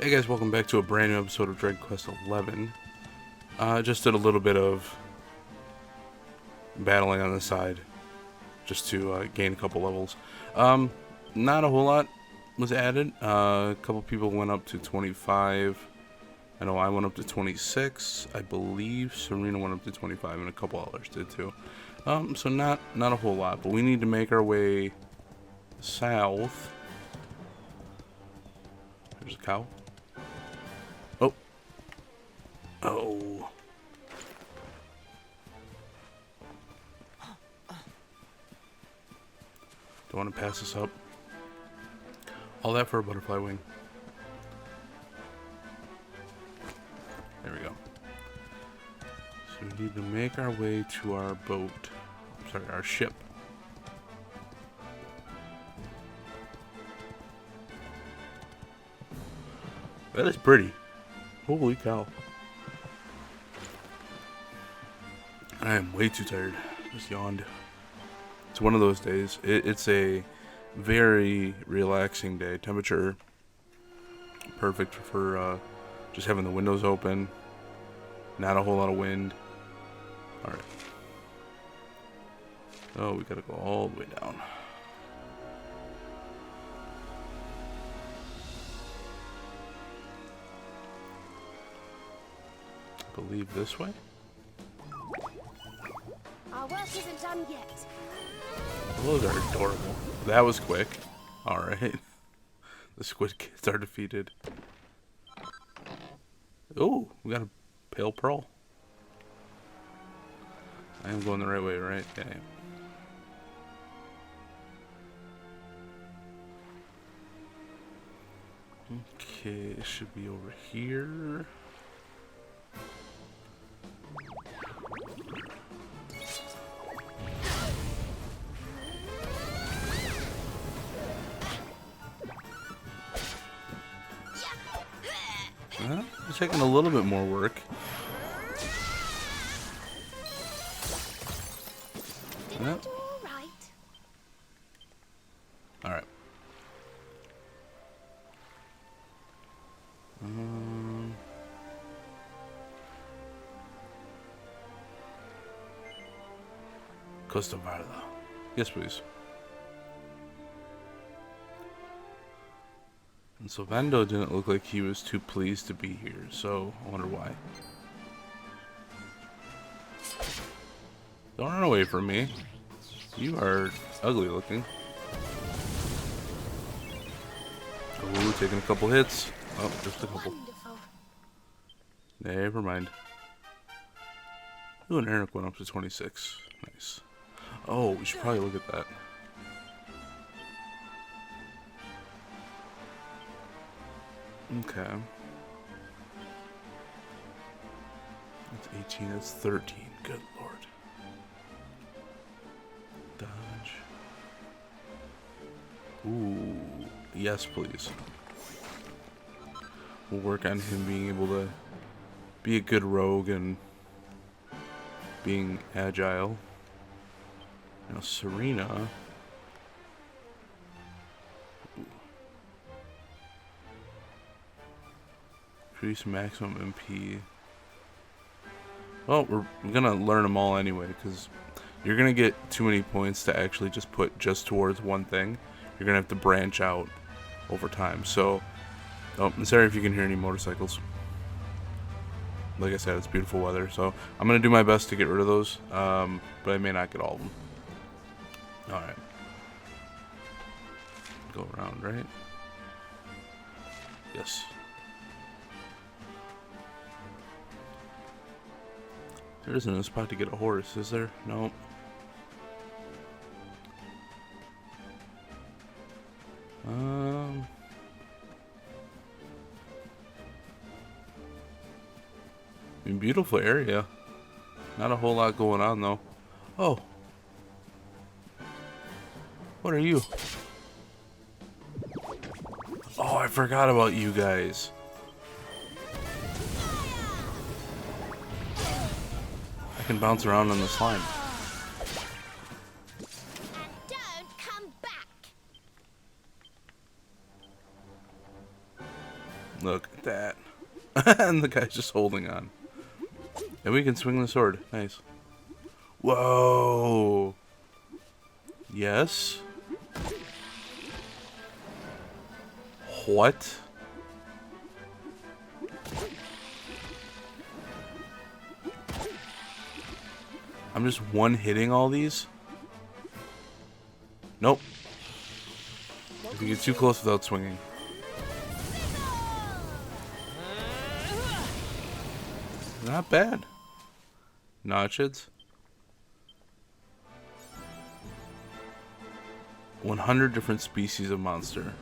Hey guys, welcome back to a brand new episode of Dragon Quest XI. Just did a little bit of battling on the side, just to gain a couple levels. Not a whole lot was added. A couple people went up to 25. I know I went up to 26. I believe Serena went up to 25, and a couple others did too. So not a whole lot, but we need to make our way south. There's a cow. Oh. Oh. Don't want to pass this up. All that for a butterfly wing. There we go. So we need to make our way to our boat. Sorry, our ship. That is pretty. Holy cow. I am way too tired. Just yawned. It's one of those days. It's a very relaxing day. Temperature perfect for just having the windows open. Not a whole lot of wind. Alright. Oh, we gotta go all the way down. I believe this way? Our work isn't done yet. Those are adorable. That was quick. Alright. The squid kids are defeated. Oh, we got a pale pearl. I am going the right way, right? Yeah. Okay, it should be over here. It's taking a little bit more work. Did I do all right? All right. Costa Varla. Yes, please. And Sylvando didn't look like he was too pleased to be here, so I wonder why. Don't run away from me. You are ugly looking. Ooh, taking a couple hits. Oh, just a couple. Wonderful. Never mind. Ooh, and Eric went up to 26. Nice. Oh, we should probably look at that. Okay. That's 18, that's 13. Good lord. Dodge. Ooh. Yes, please. We'll work on him being able to be a good rogue and being agile. Now, Serena. Increase maximum MP. Well, we're gonna learn them all anyway, because you're gonna get too many points to actually just put just towards one thing. You're gonna have to branch out over time. So, oh, I'm sorry if you can hear any motorcycles. Like I said, it's beautiful weather, so I'm gonna do my best to get rid of those, but I may not get all of them. All right, go around, right? Yes. There isn't a spot to get a horse, is there? No. I mean, beautiful area. Not a whole lot going on though. Oh. What are you? Oh, I forgot about you guys. I can bounce around on the slime. Don't come back. Look at that. And the guy's just holding on. And we can swing the sword. Nice. Whoa. Yes. What? I'm just one-hitting all these? Nope. If you get too close without swinging. Not bad. Notches. 100 different species of monster.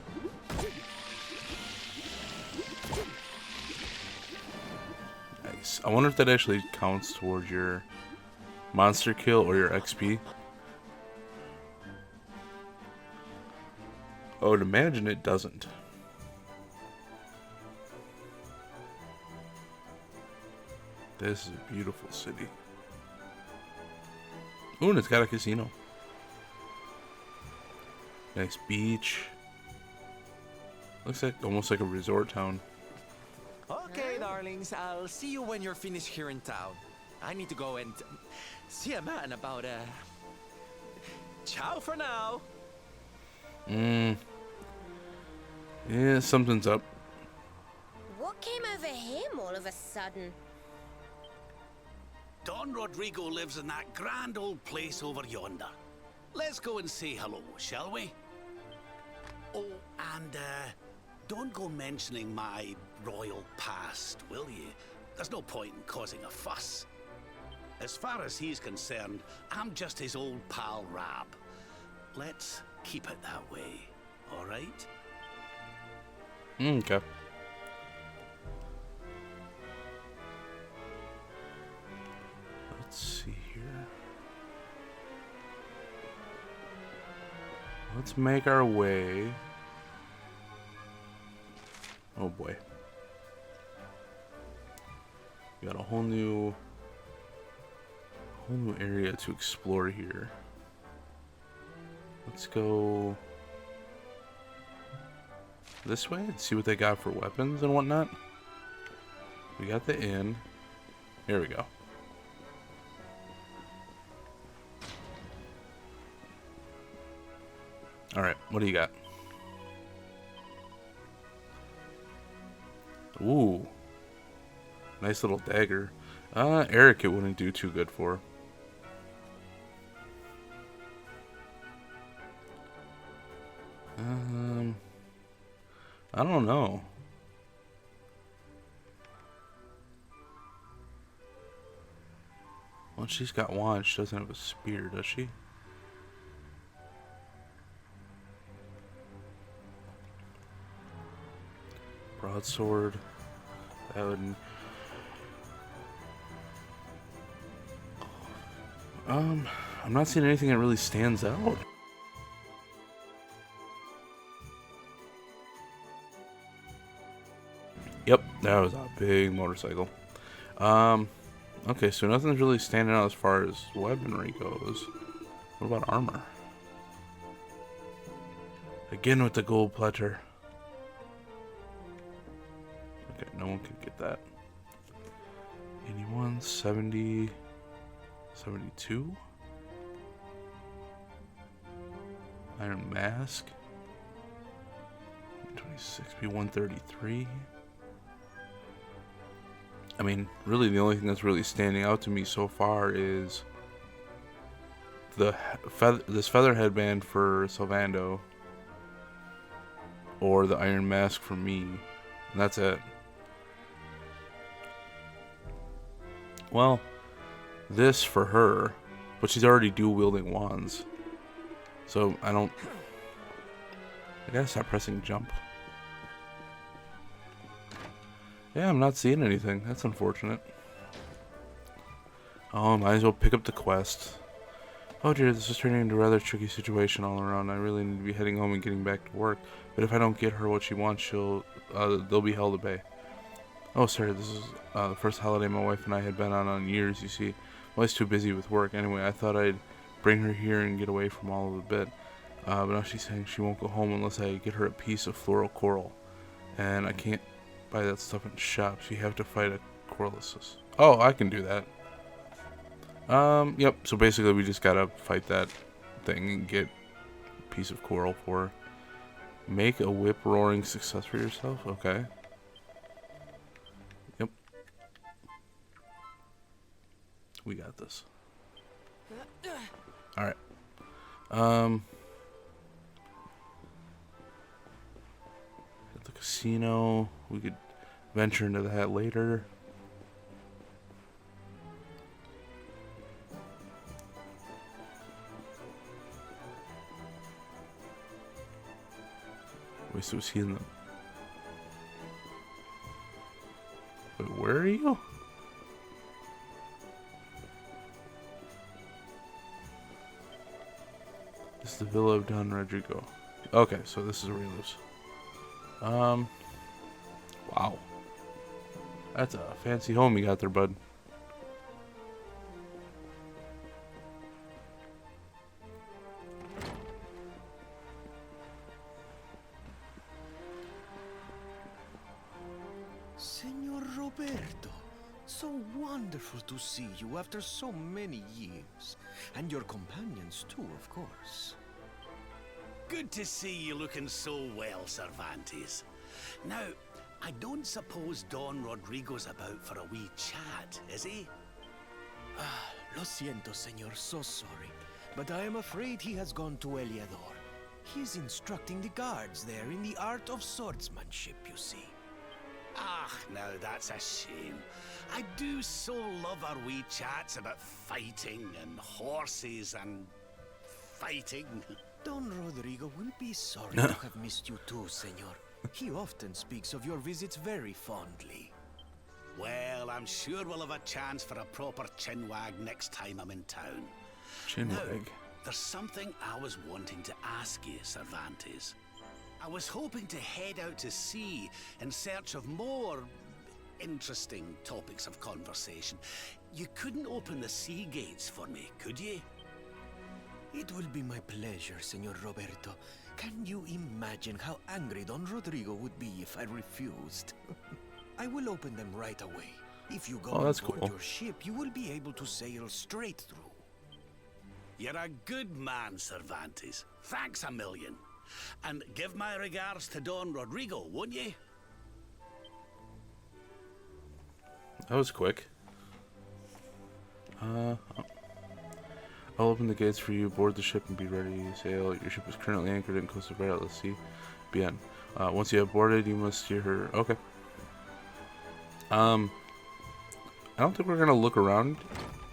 Nice. I wonder if that actually counts towards your monster kill or your XP. I would imagine it doesn't. This is a beautiful city. Ooh, and it's got a casino. Nice beach. Looks like almost like a resort town. Okay, darlings, I'll see you when you're finished here in town. I need to go and see a man about ciao for now. Yeah, something's up. What came over him all of a sudden? Don Rodrigo lives in that grand old place over yonder. Let's go and say hello, shall we? Oh, and don't go mentioning my royal past, will you? There's no point in causing a fuss. As far as he's concerned, I'm just his old pal Rab. Let's keep it that way, all right? Okay. Let's see here. Let's make our way. Oh boy. We got a whole new area to explore here. Let's go this way and see what they got for weapons and whatnot. We got the inn. Here we go. Alright, what do you got? Ooh. Nice little dagger. Eric it wouldn't do too good for. I don't know. Well, she's got wand. She doesn't have a spear, does she? Broadsword. That would. I'm not seeing anything that really stands out. Yep, that was a big motorcycle. Okay, so nothing's really standing out as far as weaponry goes. What about armor? Again with the gold platter. Okay, no one can get that. 81, 70, 72. Iron mask. 26, be 133. I mean, really the only thing that's really standing out to me so far is this feather headband for Sylvando, or the iron mask for me, and that's it. Well, this for her, but she's already dual wielding wands, so I gotta stop pressing jump. Yeah, I'm not seeing anything. That's unfortunate. Oh, might as well pick up the quest. Oh dear, this is turning into a rather tricky situation all around. I really need to be heading home and getting back to work. But if I don't get her what she wants, they'll be held at bay. Oh, sorry, this is the first holiday my wife and I had been on years, you see. I'm always too busy with work. Anyway, I thought I'd bring her here and get away from all of the bit. But now she's saying she won't go home unless I get her a piece of floral coral. And I can't buy that stuff in shops. You have to fight a Corliss. Oh, I can do that. Yep. So basically, we just gotta fight that thing and get a piece of coral for her. Make a whip roaring success for yourself. Okay. Yep. We got this. All right. At the casino, we could venture into that later. Wait, so is he in the... Wait, where are you? This is the Villa of Don Rodrigo. Okay, so this is where he lives. Wow. That's a fancy home you got there, bud. Senor Roberto, so wonderful to see you after so many years. And your companions too, of course. Good to see you looking so well, Cervantes. Now, I don't suppose Don Rodrigo's about for a wee chat, is he? Lo siento, senor, so sorry. But I am afraid he has gone to Eliador. He is instructing the guards there in the art of swordsmanship, you see. Ah, now that's a shame. I do so love our wee chats about fighting and horses and fighting. Don Rodrigo will be sorry to have missed you too, senor. He often speaks of your visits very fondly. Well, I'm sure we'll have a chance for a proper chinwag next time I'm in town. Chinwag. There's something I was wanting to ask you, Cervantes. I was hoping to head out to sea in search of more interesting topics of conversation. You couldn't open the sea gates for me, could you? It will be my pleasure, Senor Roberto. Can you imagine how angry Don Rodrigo would be if I refused? I will open them right away. If you go on that's board cool. your ship, you will be able to sail straight through. You're a good man, Cervantes. Thanks a million. And give my regards to Don Rodrigo, won't you? That was quick. I'll open the gates for you, board the ship, and be ready to sail. Your ship is currently anchored in Costa Verde. Let's see. BN. Once you have boarded, you must steer her. Okay. I don't think we're gonna look around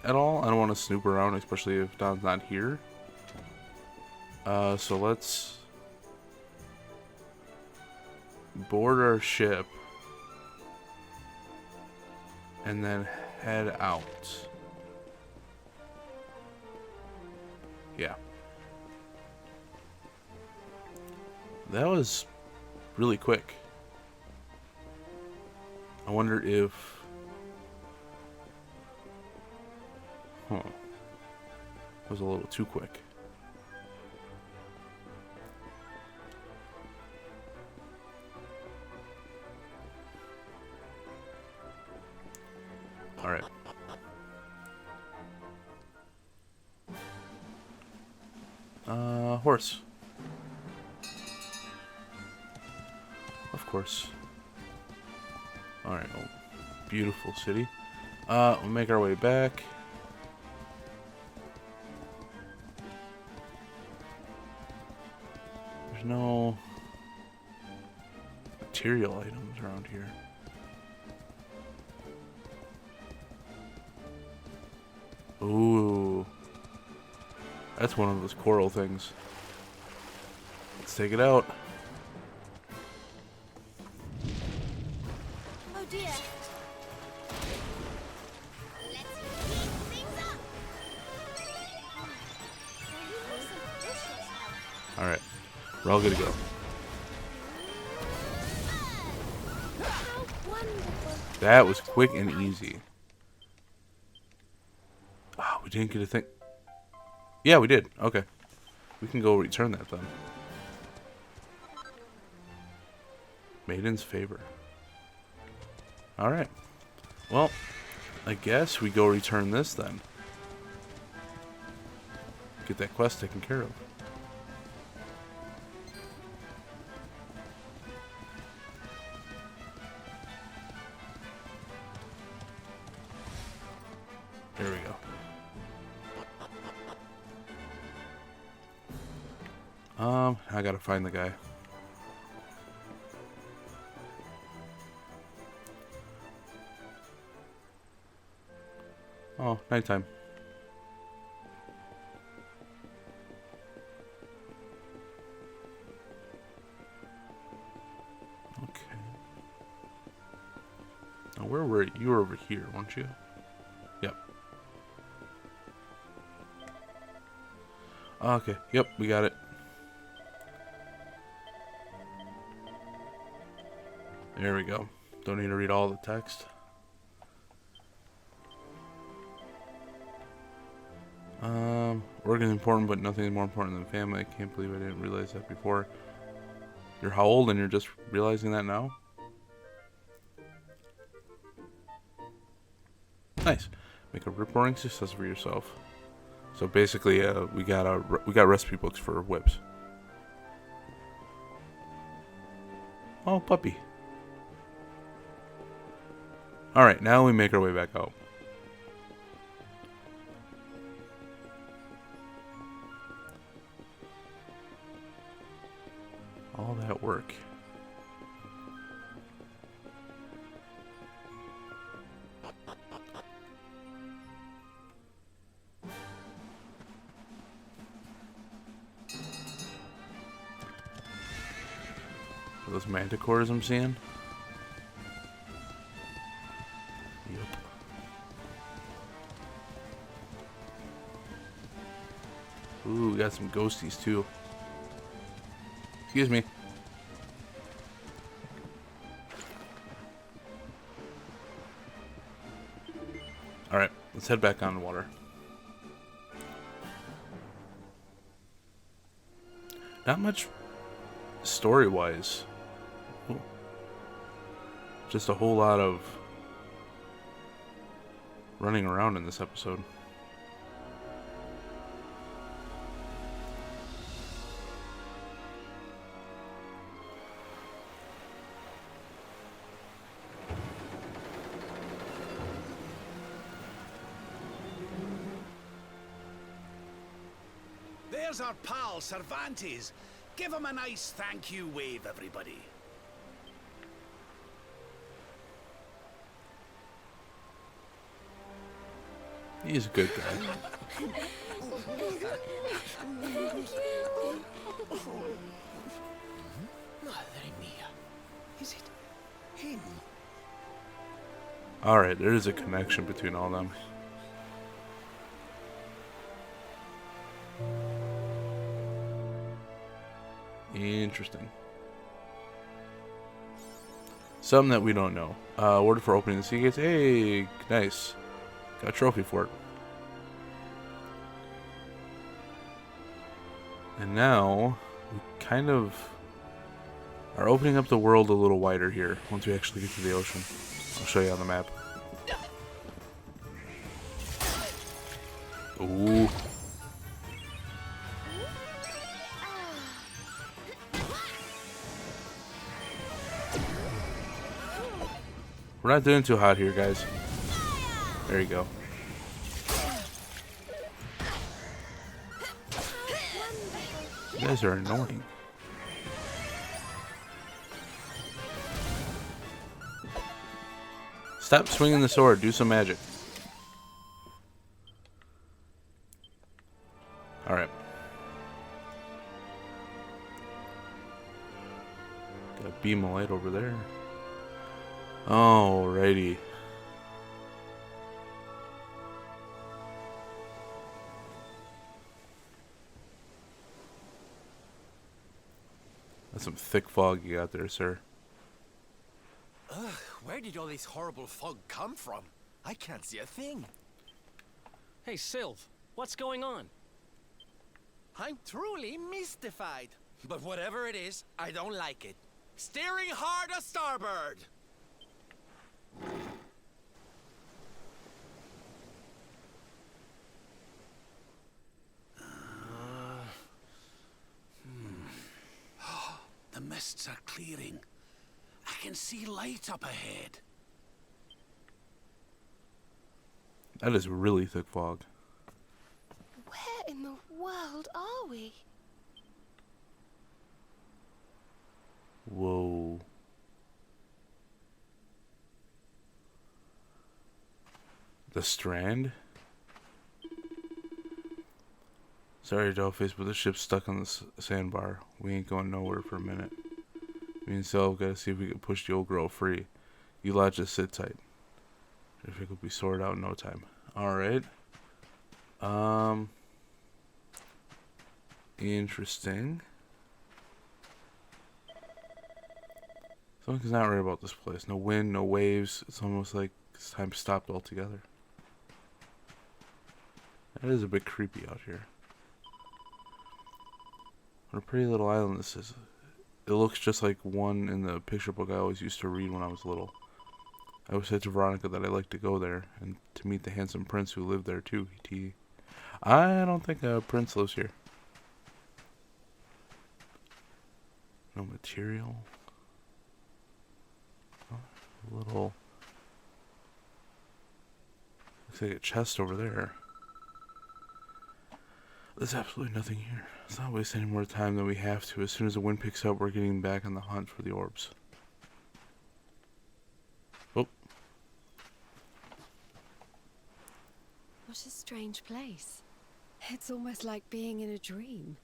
at all. I don't want to snoop around, especially if Don's not here. So let's board our ship and then head out. Yeah. That was really quick. I wonder if... Huh. That was a little too quick. Alright. Horse. Of course. Alright, oh, beautiful city. We'll make our way back. There's no material items around here. Ooh. That's one of those coral things. Let's take it out. Oh dear. Let's heat things up. Alright. We're all good to go. How wonderful. That was quick and easy. Oh, we didn't get a thing. Yeah, we did. Okay. We can go return that then. Maiden's favor. Alright. Well, I guess we go return this then. Get that quest taken care of. There we go. I gotta find the guy. Oh, nighttime. Okay. Now, where were you? You were over here, weren't you? Yep. Okay. Yep, we got it. There we go. Don't need to read all the text. Work is important, but nothing is more important than family. I can't believe I didn't realize that before. You're how old and you're just realizing that now? Nice. Make a rip-roaring success for yourself. So basically, we got recipe books for whips. Oh, puppy. Alright, now we make our way back out. All that work. Are those manticores I'm seeing? Yep. Ooh, we got some ghosties too. Excuse me. Alright, let's head back on the water. Not much story-wise. Ooh. Just a whole lot of running around in this episode. There's our pal, Cervantes. Give him a nice thank you wave, everybody. He's a good guy. Madre mia. Is it him? Alright, there is a connection between all of them. Interesting. Something that we don't know. Order for opening the sea gates. Hey, nice. Got a trophy for it. And now, we kind of are opening up the world a little wider here once we actually get to the ocean. I'll show you on the map. Ooh. We're not doing too hot here, guys. There you go. You guys are annoying. Stop swinging the sword. Do some magic. Alright. Got a beam of light over there. Alrighty. That's some thick fog you got there, sir. Ugh, where did all this horrible fog come from? I can't see a thing. Hey, Sylv, what's going on? I'm truly mystified. But whatever it is, I don't like it. Steering hard a starboard! mists are clearing. I can see light up ahead. That is really thick fog. Where in the world are we? Whoa. The Strand? Sorry, Dollface, but the ship's stuck on the sandbar. We ain't going nowhere for a minute. Me and Sel gotta see if we can push the old girl free. You lot just sit tight. If it could be sorted out in no time. Alright. Interesting. Something's not right about this place. No wind, no waves. It's almost like this time stopped altogether. That is a bit creepy out here. What a pretty little island this is. It looks just like one in the picture book I always used to read when I was little. I always said to Veronica that I'd like to go there and to meet the handsome prince who lived there too. I don't think a prince lives here. No material. Oh, a little. Looks like a chest over there. There's absolutely nothing here. Let's not waste any more time than we have to. As soon as the wind picks up, we're getting back on the hunt for the orbs. Oh. What a strange place. It's almost like being in a dream.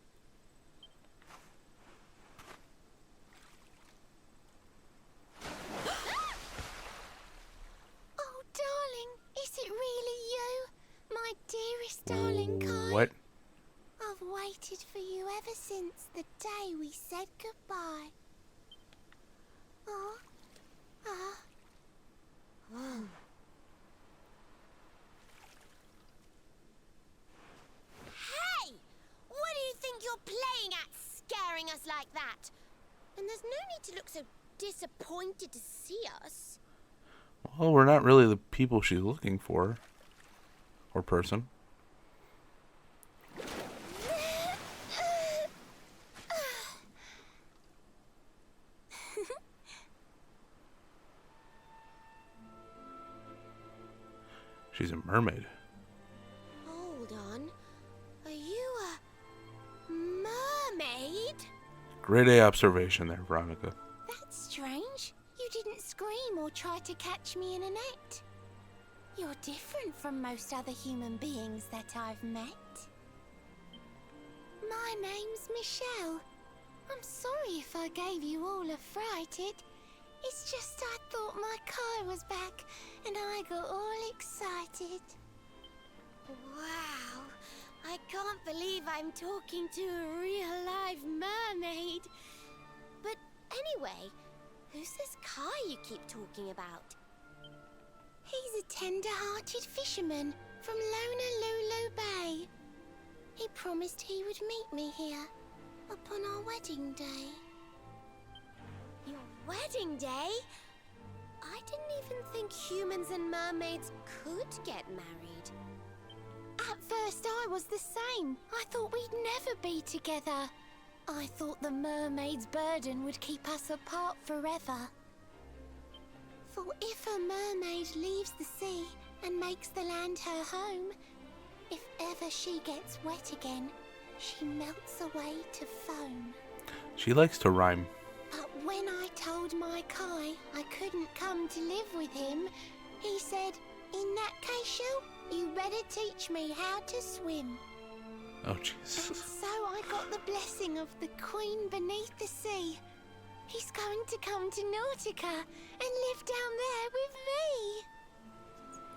Oh, darling, is it really you? My dearest darling Kai? What? I've waited for you ever since the day we said goodbye. Oh. Hey! What do you think you're playing at, scaring us like that? And there's no need to look so disappointed to see us. Well, we're not really the people she's looking for. Or person. She's a mermaid. Hold on. Are you a mermaid? Grade A observation there, Veronica. That's strange. You didn't scream or try to catch me in a net. You're different from most other human beings that I've met. My name's Michelle. I'm sorry if I gave you all a fright. It's just I thought my car was back and I got all excited. Wow. I can't believe I'm talking to a real live mermaid. But anyway, who's this Kai you keep talking about? He's a tender-hearted fisherman from Lulu Bay. He promised he would meet me here upon our wedding day. Your wedding day? I didn't even think humans and mermaids could get married. At first I was the same. I thought we'd never be together. I thought the mermaid's burden would keep us apart forever. For if a mermaid leaves the sea and makes the land her home, if ever she gets wet again, she melts away to foam. She likes to rhyme. But when I told my Kai I couldn't come to live with him, he said, in that case, Shell, you better teach me how to swim. Oh, And jeez. so I got the blessing of the Queen beneath the sea. He's going to come to Nautica and live down there with me.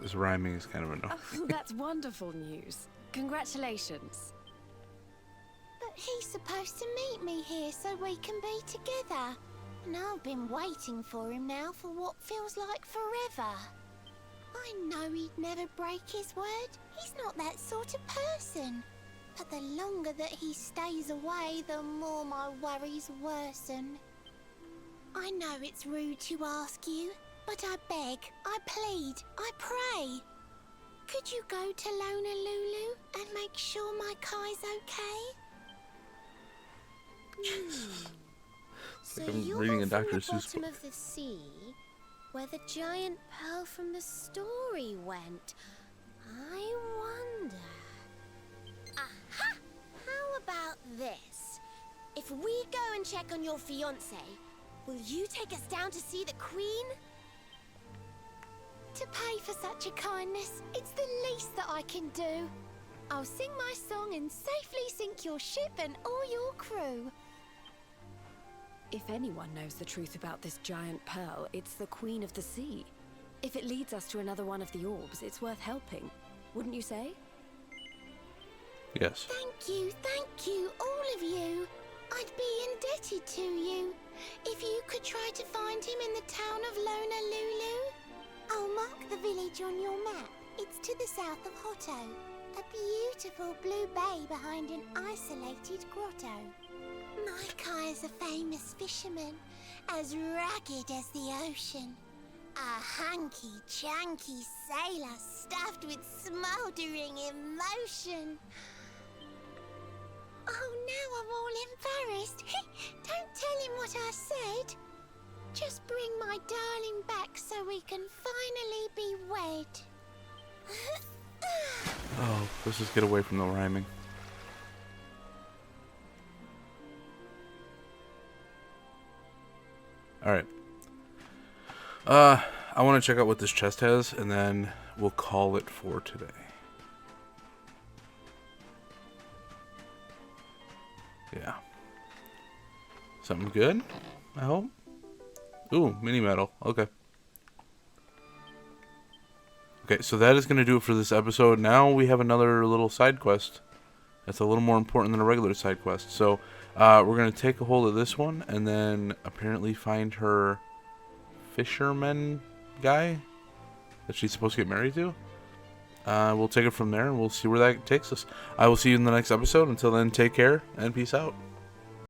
This rhyming is kind of annoying. Oh, that's wonderful news. Congratulations. But he's supposed to meet me here so we can be together. And I've been waiting for him now for what feels like forever. I know he'd never break his word. He's not that sort of person. But the longer that he stays away, the more my worries worsen. I know it's rude to ask you, but I beg, I plead, I pray. Could you go to Lulu and make sure my Kai's okay? So like I'm you're reading a from Dr. the Seuss bottom book. of the sea, where the giant pearl from the story went. I wonder. Aha! How about this? If we go and check on your fiancé, will you take us down to see the Queen? To pay for such a kindness, it's the least that I can do. I'll sing my song and safely sink your ship and all your crew. If anyone knows the truth about this giant pearl, it's the Queen of the Sea. If it leads us to another one of the orbs, it's worth helping. Wouldn't you say? Yes. Thank you, all of you. I'd be indebted to you. If you could try to find him in the town of Lonalulu. I'll mark the village on your map. It's to the south of Hotto. A beautiful blue bay behind an isolated grotto. My Kai's a famous fisherman, as rugged as the ocean. A hanky-chanky sailor stuffed with smouldering emotion. Oh, now I'm all embarrassed. Don't tell him what I said. Just bring my darling back so we can finally be wed. Oh, let's just get away from the rhyming. Alright. I want to check out what this chest has, and then we'll call it for today. Yeah. Something good, I hope. Ooh, mini medal. Okay. Okay, so that is going to do it for this episode. Now we have another little side quest. That's a little more important than a regular side quest. So, we're going to take a hold of this one, and then apparently find her fisherman guy that she's supposed to get married to. We'll take it from there, and we'll see where that takes us. I will see you in the next episode. Until then, take care, and peace out.